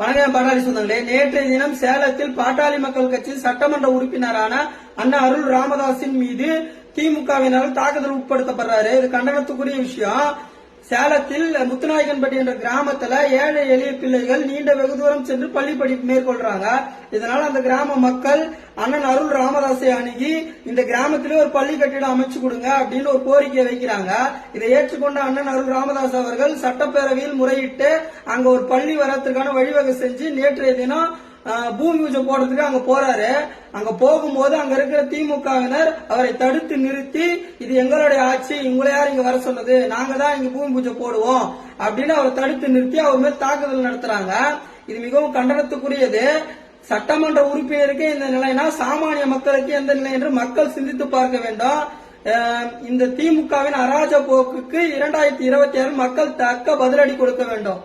வணக்கம் பாட்டாளி சொந்தங்களே. நேற்றைய தினம் சேலத்தில் பாட்டாளி மக்கள் கட்சி சட்டமன்ற உறுப்பினரான அண்ணா அருள் ராமதாஸின் மீது திமுகவினரால் தாக்குதல் உட்படுத்தப்படுறாரு. இது கண்டனத்துக்குரிய விஷயம். சேலத்தில் முத்துநாயக்கன்பட்டி என்ற கிராமத்துல ஏழை எளிய பிள்ளைகள் நீண்ட வெகு தூரம் சென்று பள்ளி படிப்பு மேற்கொள்றாங்க. இதனால அந்த கிராம மக்கள் அண்ணன் அருள் ராமதாஸை அணுகி இந்த கிராமத்திலே ஒரு பள்ளி கட்டிடம் அமைச்சு கொடுங்க அப்படின்னு ஒரு கோரிக்கை வைக்கிறாங்க. இதை ஏற்றுக்கொண்ட அண்ணன் அருள் ராமதாஸ் அவர்கள் சட்டப்பேரவையில் முறையிட்டு அங்க ஒரு பள்ளி வரத்துக்கான வழிவகை செஞ்சு நேற்றைய தினம் பூமி பூஜை போடுறதுக்கு அங்க போறாரு. அங்க போகும்போது அங்க இருக்கிற திமுகவினர் அவரை தடுத்து நிறுத்தி, இது எங்களுடைய ஆட்சி, உங்களை யார் இங்க வர சொன்னது, நாங்க தான் இங்க பூமி பூஜை போடுவோம் அப்படின்னு அவரை தடுத்து நிறுத்தி அவர் மேல் தாக்குதல் நடத்துறாங்க. இது மிகவும் கண்டனத்துக்குரியது. சட்டமன்ற உறுப்பினருக்கு இந்த நிலைனா சாமானிய மக்களுக்கு எந்த நிலை என்று மக்கள் சிந்தித்து பார்க்க வேண்டும். இந்த திமுகவின் அராஜக போக்குக்கு 2026 மக்கள் தக்க பதிலடி கொடுக்க வேண்டும்.